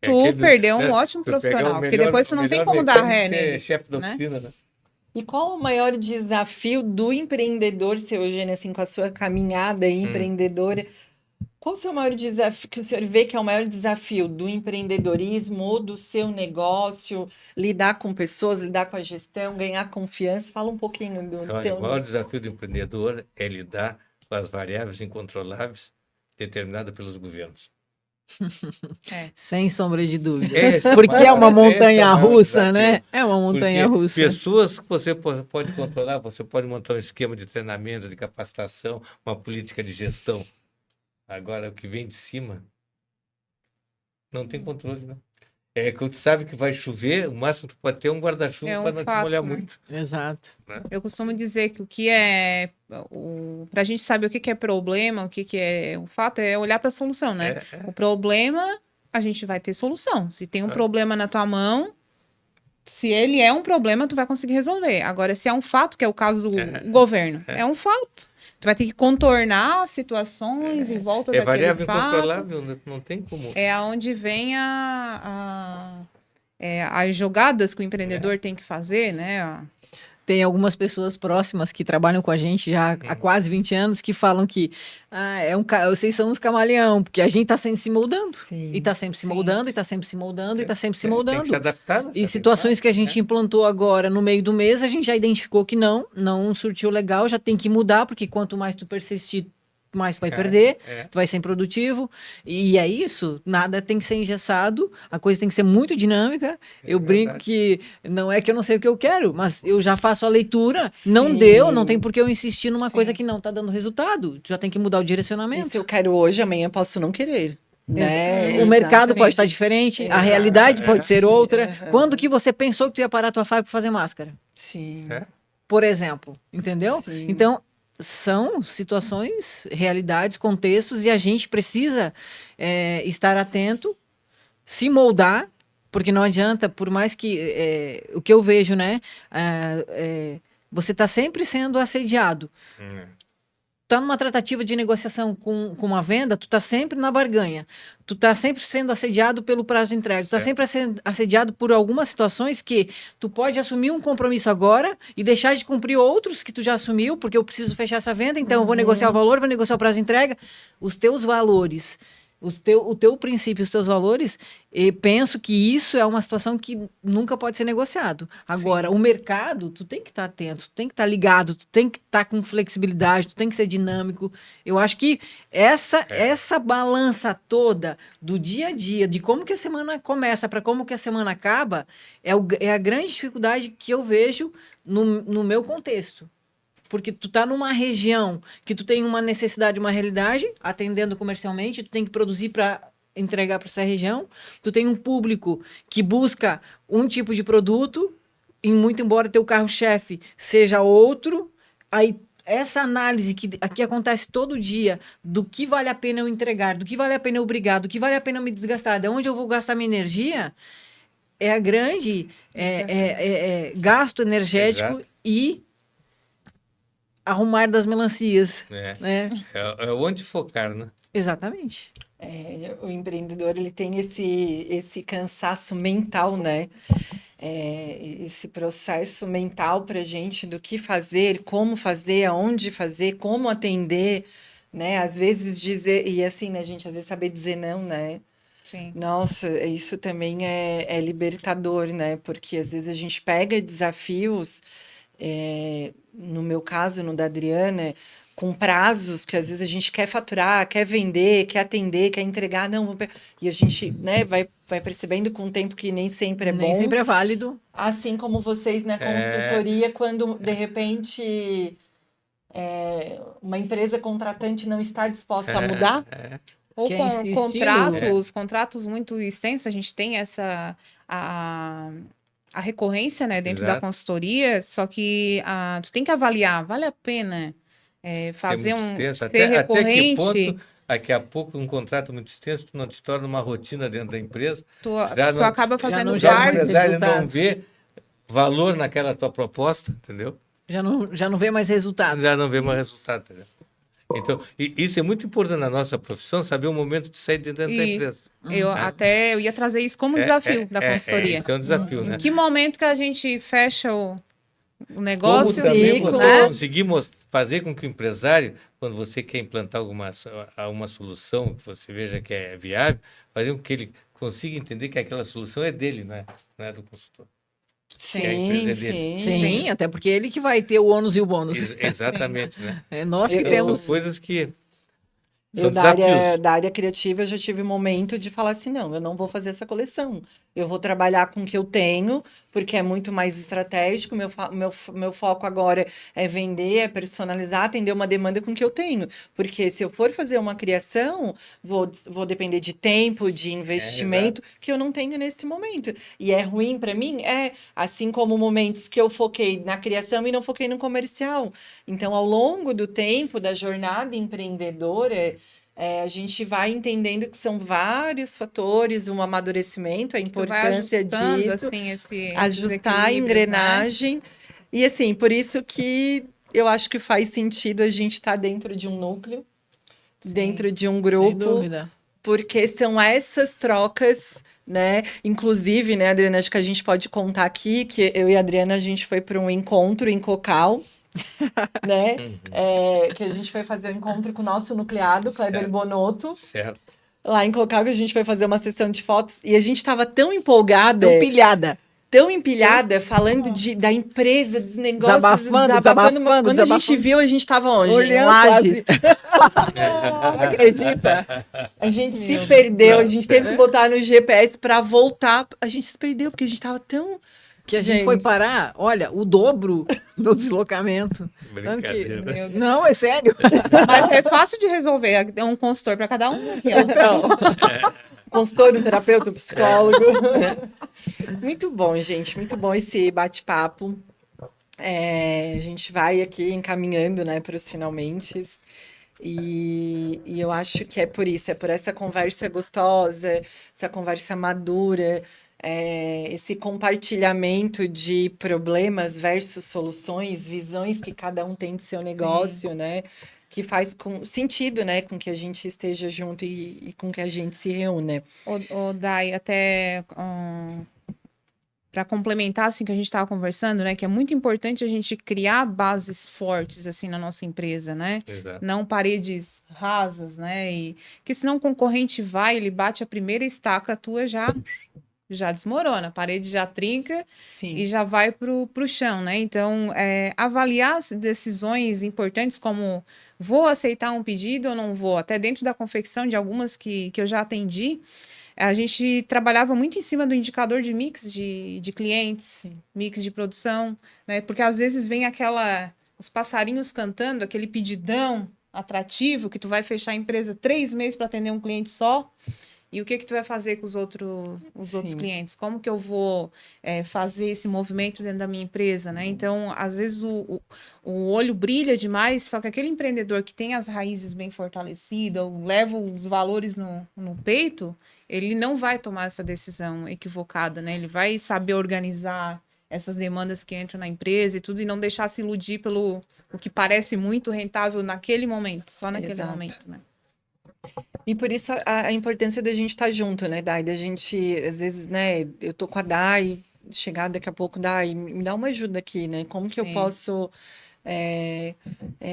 tu perdeu um ótimo profissional. Porque depois tu não tem como dar ré nele. Chefe da né? oficina, né? E qual o maior desafio do empreendedor, seu Eugênio, assim, com a sua caminhada empreendedora? Qual o seu maior desafio, que o senhor vê que é o maior desafio do empreendedorismo ou do seu negócio? Lidar com pessoas, lidar com a gestão, ganhar confiança? Fala um pouquinho do Olha, seu... o maior desafio do empreendedor é lidar com as variáveis incontroláveis determinadas pelos governos. Sem sombra de dúvida. Esse é o Porque é maior- uma esse é o montanha maior russa, né? desafio. É uma montanha Porque russa. pessoas que você pode controlar, você pode montar um esquema de treinamento, de capacitação, uma política de gestão. Agora, o que vem de cima, não tem controle, né? É que tu sabe que vai chover, o máximo que tu pode ter é um guarda-chuva É um para não te fato, molhar né? muito. Exato. Eu costumo dizer que o que é. Pra gente saber o que é problema, o que é o fato, é olhar pra solução, né? O problema, a gente vai ter solução. Se tem um problema na tua mão, Se ele é um problema, tu vai conseguir resolver. Agora, se é um fato, que é o caso do governo, é um fato. Tu vai ter que contornar situações em volta É daquele variável fato. incontrolável, né? Não tem como. É onde vem as jogadas que o empreendedor tem que fazer, né? Tem algumas pessoas próximas que trabalham com a gente já há quase 20 anos que falam que vocês são uns camaleão, porque a gente está sempre se moldando. Sim. E está sempre se moldando, e está sempre se moldando, e está sempre se moldando. Tem que se adaptar. Né? E situações que a gente implantou agora no meio do mês, a gente já identificou que não surtiu legal, já tem que mudar, porque quanto mais tu persistir, mais tu vai perder, tu vai ser improdutivo. E é isso, nada tem que ser engessado, a coisa tem que ser muito dinâmica. Eu brinco que não é que eu não sei o que eu quero, mas eu já faço a leitura, não deu, não tem por que eu insistir numa coisa que não está dando resultado. Tu já tem que mudar o direcionamento. E se eu quero hoje, amanhã posso não querer. Né? O mercado pode estar diferente, a realidade pode ser outra. Quando que você pensou que tu ia parar a tua fábrica para fazer máscara? Sim. Por exemplo, entendeu? Sim. Então, são situações, realidades, contextos, e a gente precisa estar atento, se moldar, porque não adianta, por mais que o que eu vejo, né? Você está sempre sendo assediado. Tá numa tratativa de negociação com uma venda, tu tá sempre na barganha. Tu tá sempre sendo assediado pelo prazo de entrega. Tu tá sempre assediado por algumas situações que tu pode assumir um compromisso agora e deixar de cumprir outros que tu já assumiu, porque eu preciso fechar essa venda, então eu vou negociar o valor, vou negociar o prazo de entrega. Os teus valores, o teu princípio, os teus valores, penso que isso é uma situação que nunca pode ser negociado. Agora, o mercado, tu tem que estar atento, tu tem que estar ligado, tu tem que estar com flexibilidade, tu tem que ser dinâmico. Eu acho que essa balança toda do dia a dia, de como que a semana começa para como que a semana acaba, é a grande dificuldade que eu vejo no meu contexto. Porque tu tá numa região que tu tem uma necessidade, uma realidade, atendendo comercialmente, tu tem que produzir para entregar para essa região. Tu tem um público que busca um tipo de produto, e muito embora teu carro-chefe seja outro, aí essa análise que aqui acontece todo dia do que vale a pena eu entregar, do que vale a pena eu brigar, do que vale a pena eu me desgastar, de onde eu vou gastar minha energia, é a grande gasto energético. Exato. E arrumar das melancias. É onde focar, né? Exatamente. O empreendedor, ele tem esse cansaço mental, né? Esse processo mental para a gente do que fazer, como fazer, aonde fazer, como atender, né? Às vezes dizer, e assim, né, gente, às vezes saber dizer não, né? Sim. Nossa, isso também é libertador, né? Porque às vezes a gente pega desafios, no meu caso, no da Adriana, com prazos que às vezes a gente quer faturar, quer vender, quer atender, quer entregar, não, e a gente, né, vai percebendo com o tempo que nem sempre é bom. Nem sempre é válido. Assim como vocês na consultoria, quando de repente uma empresa contratante não está disposta a mudar. Ou contratos muito extensos, a gente tem a recorrência, né, dentro da consultoria, só que tu tem que avaliar, vale a pena fazer ser recorrente. Até que ponto, daqui a pouco, um contrato muito extenso não te torna uma rotina dentro da empresa. Tu acaba fazendo parte. O empresário não vê valor naquela tua proposta, entendeu? Já não vê mais resultado. Já não vê mais resultado, entendeu? Então, isso é muito importante na nossa profissão, saber o momento de sair de dentro da empresa. Eu ia trazer isso como desafio da consultoria. Isso é um desafio, né? Em que momento que a gente fecha o negócio? Como também você conseguir fazer com que o empresário, quando você quer implantar uma solução que você veja que é viável, fazer com que ele consiga entender que aquela solução é dele, não é do consultor. Sim, até porque ele que vai ter o ônus e o bônus. Exatamente, né? Nós que temos... São coisas que... Eu, da área criativa, eu já tive um momento de falar assim, não, eu não vou fazer essa coleção. Eu vou trabalhar com o que eu tenho, porque é muito mais estratégico. Meu foco agora é vender, é personalizar, atender uma demanda com o que eu tenho. Porque se eu for fazer uma criação, vou depender de tempo, de investimento, que eu não tenho nesse momento. E é ruim para mim? Assim como momentos que eu foquei na criação e não foquei no comercial. Então, ao longo do tempo, da jornada empreendedora, a gente vai entendendo que são vários fatores, um amadurecimento, a Tu vai importância ajustando, disso, assim, esses ajustar a equilíbrios, né? engrenagem. E assim, por isso que eu acho que faz sentido a gente estar dentro de um núcleo, dentro de um Sem grupo, dúvida. porque são essas trocas, né? Inclusive, né, Adriana, acho que a gente pode contar aqui que eu e a Adriana, a gente foi para um encontro em Cocal, né? Que a gente foi fazer um encontro com o nosso nucleado, Kleber Certo. Bonotto, Certo. lá em Cocal, que a gente foi fazer uma sessão de fotos, e a gente estava tão empolgada, Tão pilhada. tão empilhada, falando da empresa, dos negócios, Desabafando, Quando a gente desabafando. viu, a gente estava onde? Em Olhando Lages. Não acredita? A gente se Meu perdeu, a Deus. gente teve que botar no GPS para voltar. A gente se perdeu, porque a gente estava tão... Que a gente foi parar, olha, o dobro do deslocamento. Tanto que- Brincadeira. Meu Deus. Não, é sério. Mas é fácil de resolver. É um consultor para cada um aqui, ó. Então, Consultor, um terapeuta, um psicólogo. Muito bom, gente. Muito bom esse bate-papo. A gente vai aqui encaminhando, né, para os finalmente. E eu acho que é por isso, é por essa conversa gostosa, essa conversa madura, esse compartilhamento de problemas versus soluções, visões que cada um tem do seu negócio, né? Que faz sentido, né, com que a gente esteja junto e com que a gente se reúna. O Dai, até para complementar assim que a gente estava conversando, né, que é muito importante a gente criar bases fortes assim na nossa empresa, né? Exato. Não paredes rasas, né? E que senão o concorrente vai, ele bate a primeira estaca, a tua já desmorona, a parede já trinca Sim. e já vai pro chão, né? Então, avaliar as decisões importantes como vou aceitar um pedido ou não vou, até dentro da confecção de algumas que eu já atendi, a gente trabalhava muito em cima do indicador de mix de clientes, mix de produção, né? Porque às vezes vem os passarinhos cantando, aquele pedidão atrativo que tu vai fechar a empresa 3 meses para atender um cliente só. E o que tu vai fazer com os outros clientes? Como que eu vou fazer esse movimento dentro da minha empresa, né? Então, às vezes o olho brilha demais, só que aquele empreendedor que tem as raízes bem fortalecidas, ou leva os valores no peito, ele não vai tomar essa decisão equivocada, né? Ele vai saber organizar essas demandas que entram na empresa e tudo, e não deixar se iludir pelo o que parece muito rentável naquele momento, só naquele Exato. momento, né? E por isso a importância da gente estar junto, né, Dai? Da gente, às vezes, né, eu tô com a Dai, chegar daqui a pouco, Dai, me dá uma ajuda aqui, né? Como que eu Sim. posso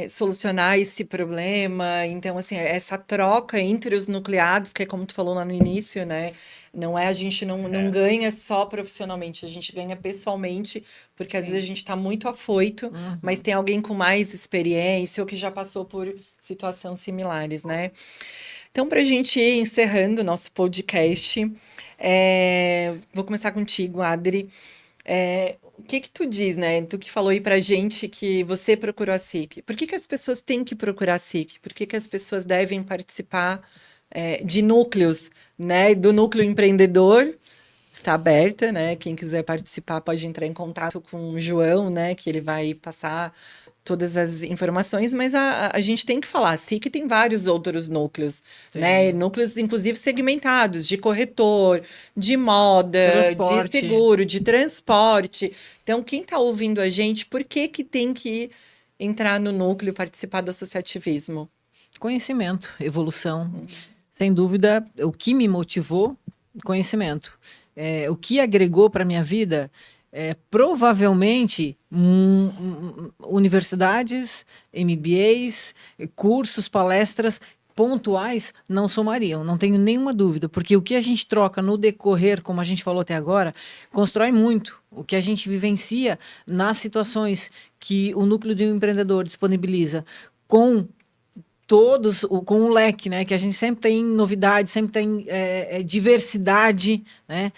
solucionar esse problema? Então, assim, essa troca entre os nucleados, que é como tu falou lá no início, né? Não a gente não ganha só profissionalmente, a gente ganha pessoalmente, porque às Sim. vezes a gente está muito afoito, mas tem alguém com mais experiência ou que já passou por situações similares, né? Então, para a gente ir encerrando o nosso podcast, vou começar contigo, Adri. O que tu diz, né? Tu que falou aí pra gente que você procurou a SIC. Por que as pessoas têm que procurar a SIC? Por que as pessoas devem participar de núcleos, né? Do núcleo empreendedor está aberta, né? Quem quiser participar pode entrar em contato com o João, né? Que ele vai passar todas as informações, mas a gente tem que falar, a SIC tem vários outros núcleos, né? Núcleos, inclusive, segmentados, de corretor, de moda, Transporte. de seguro, de transporte. Então, quem está ouvindo a gente, por que tem que entrar no núcleo, participar do associativismo? Conhecimento, evolução. Sem dúvida, o que me motivou, conhecimento. O que agregou para a minha vida, provavelmente universidades, MBAs, cursos, palestras pontuais não somariam, não tenho nenhuma dúvida, porque o que a gente troca no decorrer, como a gente falou até agora, constrói muito. O que a gente vivencia nas situações que o núcleo de um empreendedor disponibiliza com com um leque, né? Que a gente sempre tem novidade, sempre tem diversidade, né?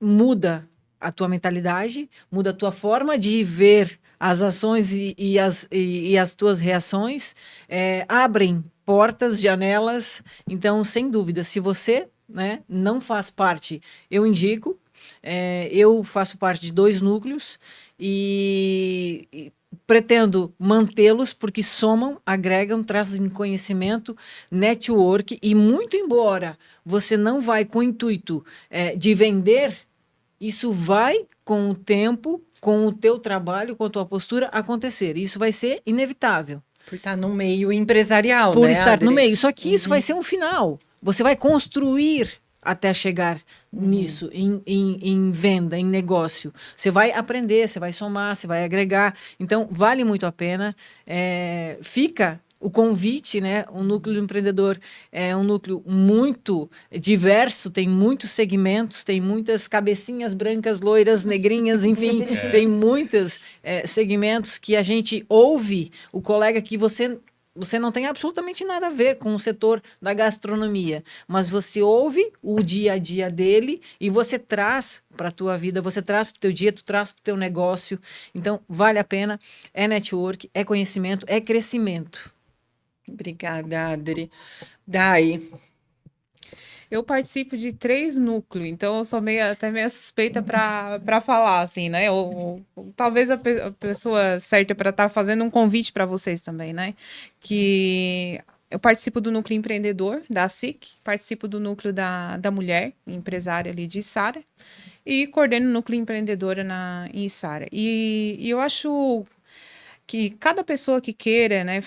Muda a tua mentalidade, muda a tua forma de ver as ações e as tuas reações, abrem portas, janelas. Então, sem dúvida, se você, né, não faz parte, eu indico. Eu faço parte de 2 núcleos e pretendo mantê-los porque somam, agregam, trazem conhecimento, network, e muito embora você não vai com o intuito de vender, isso vai com o tempo, com o teu trabalho, com a tua postura acontecer. Isso vai ser inevitável. Por estar no meio empresarial, Por né, estar no Adri? meio. Só que isso vai ser um final. Você vai construir até chegar nisso, em venda, em negócio. Você vai aprender, você vai somar, você vai agregar. Então, vale muito a pena. Fica o convite, né? O Núcleo do Empreendedor é um núcleo muito diverso, tem muitos segmentos, tem muitas cabecinhas brancas, loiras, negrinhas, enfim, tem muitos segmentos que a gente ouve o colega que você não tem absolutamente nada a ver com o setor da gastronomia, mas você ouve o dia a dia dele e você traz para a tua vida, você traz para o teu dia, tu traz para o teu negócio. Então, vale a pena, é network, é conhecimento, é crescimento. Obrigada, Adri. Dai, Eu participo de 3 núcleos, então eu sou até meio suspeita para falar, assim, né? Ou talvez a pessoa certa para estar fazendo um convite para vocês também, né? Que eu participo do núcleo empreendedor da SIC, participo do núcleo da mulher empresária ali de Sara e coordeno o núcleo empreendedora em Sara. E eu acho que cada pessoa que queira, né,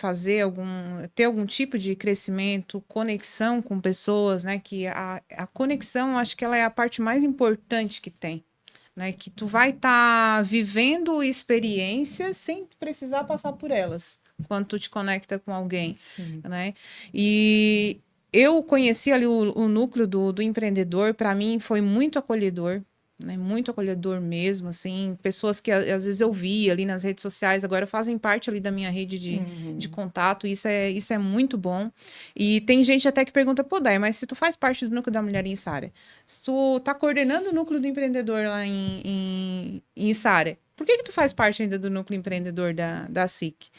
ter algum tipo de crescimento, conexão com pessoas, né, que a conexão, acho que ela é a parte mais importante que tem, né, que tu vai estar vivendo experiências sem precisar passar por elas, quando tu te conecta com alguém, sim. né, e eu conheci ali o núcleo do empreendedor, para mim foi muito acolhedor, né, muito acolhedor mesmo, assim, pessoas que às vezes eu via ali nas redes sociais, agora fazem parte ali da minha rede de contato, isso é muito bom, e tem gente até que pergunta, pô, Dai, mas se tu faz parte do núcleo da mulher em Sara, se tu tá coordenando o núcleo do empreendedor lá em Sara, por que tu faz parte ainda do núcleo empreendedor da SIC?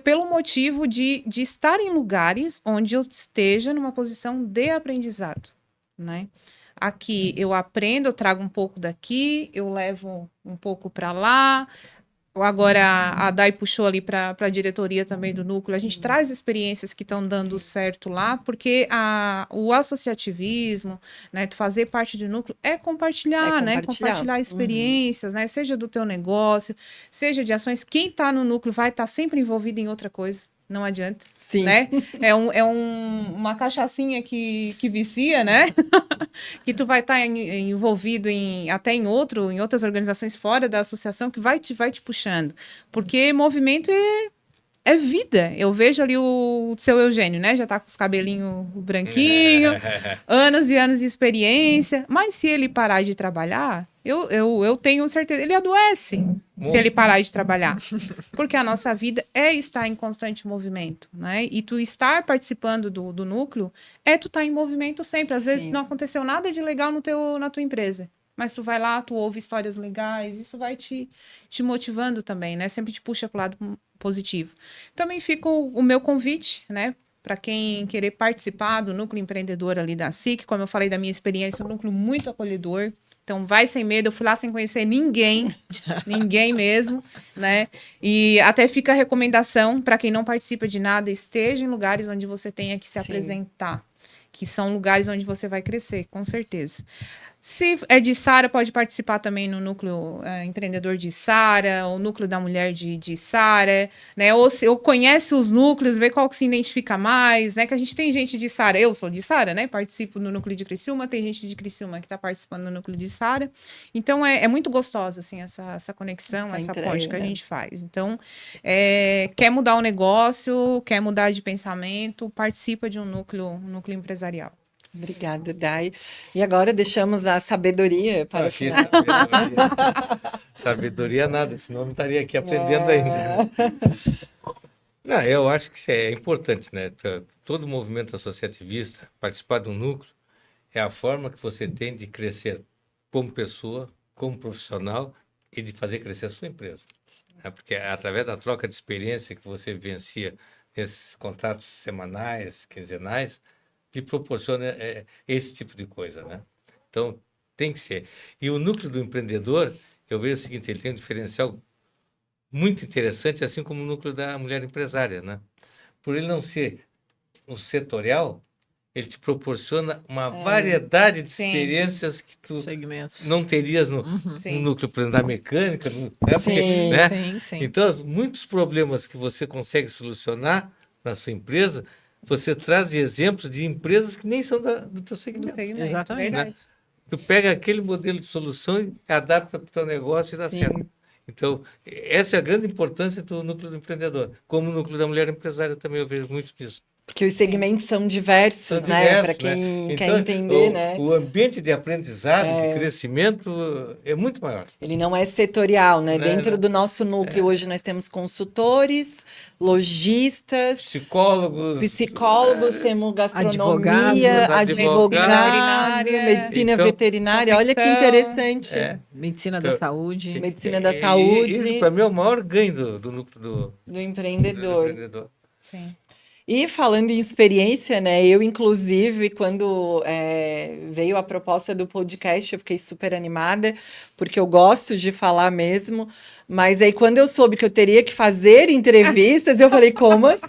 Pelo motivo de estar em lugares onde eu esteja numa posição de aprendizado, né? Aqui eu aprendo, eu trago um pouco daqui, eu levo um pouco para lá. Agora a Dai puxou ali para a diretoria também do núcleo. A gente traz experiências que estão dando certo lá, porque o associativismo, né, tu fazer parte do núcleo é compartilhar, né? Compartilhar experiências, né? Seja do teu negócio, seja de ações. Quem está no núcleo vai estar sempre envolvido em outra coisa. Não adianta. Sim. Né? Uma cachaçinha que vicia, né? Que tu vai estar envolvido até em outras organizações fora da associação que vai te puxando. Porque movimento é vida. Eu vejo ali o seu Eugênio, né? Já tá com os cabelinhos branquinhos, anos e anos de experiência. Mas se ele parar de trabalhar, eu tenho certeza, ele adoece se ele parar de trabalhar. Porque a nossa vida é estar em constante movimento, né? E tu estar participando do núcleo tu tá em movimento sempre. Às vezes não aconteceu nada de legal na tua empresa. Mas tu vai lá, tu ouve histórias legais, isso vai te motivando também, né? Sempre te puxa para o lado positivo. Também fica o meu convite, né? Para quem querer participar do núcleo empreendedor ali da SIC, como eu falei da minha experiência, um núcleo muito acolhedor. Então, vai sem medo. Eu fui lá sem conhecer ninguém, ninguém mesmo, né? E até fica a recomendação para quem não participa de nada, esteja em lugares onde você tenha que se apresentar, que são lugares onde você vai crescer, com certeza. Se é de Sara, pode participar também no núcleo empreendedor de Sara, o núcleo da mulher de Sara, né? Ou conhece os núcleos, vê qual que se identifica mais, né? Que a gente tem gente de Sara, eu sou de Sara, né? Participo no núcleo de Criciúma, tem gente de Criciúma que está participando no núcleo de Sara. Então, é muito gostosa, assim, essa conexão, essa ponte que a gente faz. Então, quer mudar o negócio, quer mudar de pensamento, participa de um núcleo empresarial. Obrigada, Dai. E agora deixamos a sabedoria para o final. Sabedoria nada, senão eu não estaria aqui aprendendo ainda. Não, eu acho que isso é importante, né? Todo movimento associativista, participar de um núcleo, é a forma que você tem de crescer como pessoa, como profissional e de fazer crescer a sua empresa. Porque é através da troca de experiência que você vivencia nesses contatos semanais, quinzenais, que proporciona esse tipo de coisa, né? Então, tem que ser. E o núcleo do empreendedor, eu vejo o seguinte, ele tem um diferencial muito interessante, assim como o núcleo da mulher empresária, né? Por ele não ser um setorial, ele te proporciona uma variedade de Sim. experiências que tu Segmentos. não terias no Sim. núcleo, por exemplo, da mecânica, né? Porque, Sim, né? Sim. Então, muitos problemas que você consegue solucionar na sua empresa, você traz de exemplos de empresas que nem são do teu Do segmento. segmento. Exatamente. Verdade. Tu pega aquele modelo de solução e adapta para o teu negócio e dá Sim. certo. Então, essa é a grande importância do núcleo do empreendedor. Como o núcleo da mulher empresária também eu vejo muito disso. Porque os segmentos são diversos, São né? Para diversos, né? quem quer Então, entender, né? o ambiente de aprendizado, de crescimento é muito maior. Ele não é setorial, né? Né, Dentro né? do nosso núcleo, hoje nós temos consultores, lojistas, Psicólogos. psicólogos, temos gastronomia, Advogado, advogado, veterinária, medicina Então, veterinária. Olha que confecção. interessante. Medicina Então, da saúde. Medicina da Isso, saúde, para mim, é o maior ganho do núcleo do do empreendedor. empreendedor. Sim. E falando em experiência, né? Eu, inclusive, quando veio a proposta do podcast, eu fiquei super animada, porque eu gosto de falar mesmo. Mas aí, quando eu soube que eu teria que fazer entrevistas, eu falei, como assim?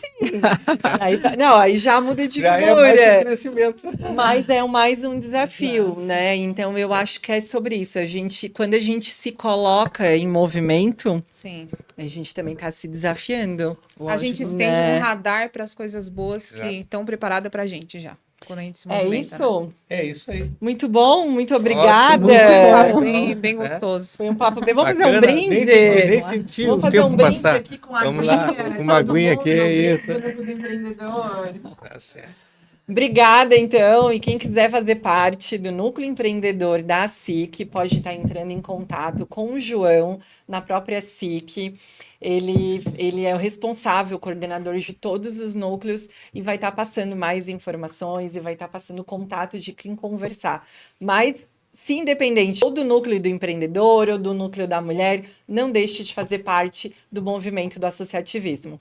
Aí já muda de Já é mais um figura. crescimento. Mas é mais um desafio, né? Então, eu acho que é sobre isso. Quando a gente se coloca em movimento, Sim. a gente também está se desafiando. A gente Lógico. estende né? um radar para as coisas boas Exato. que estão preparadas para a gente já. Quando a gente se É movimenta. Né? isso? É isso aí. Muito bom, muito obrigada. muito Um papo bom. bem É. gostoso. Foi um papo bem. Vamos fazer um Bacana, brinde? nem senti Vamos o fazer tempo um brinde passar. aqui com a Vamos lá, com uma aguinha aqui, isso. Do empreendedor. Tá certo. Obrigada, então. E quem quiser fazer parte do Núcleo Empreendedor da SIC, pode estar entrando em contato com o João, na própria SIC. Ele é o responsável, coordenador de todos os núcleos, e vai estar passando mais informações e vai estar passando contato de quem conversar. Mas, se independente ou do núcleo do empreendedor ou do núcleo da mulher, não deixe de fazer parte do movimento do associativismo.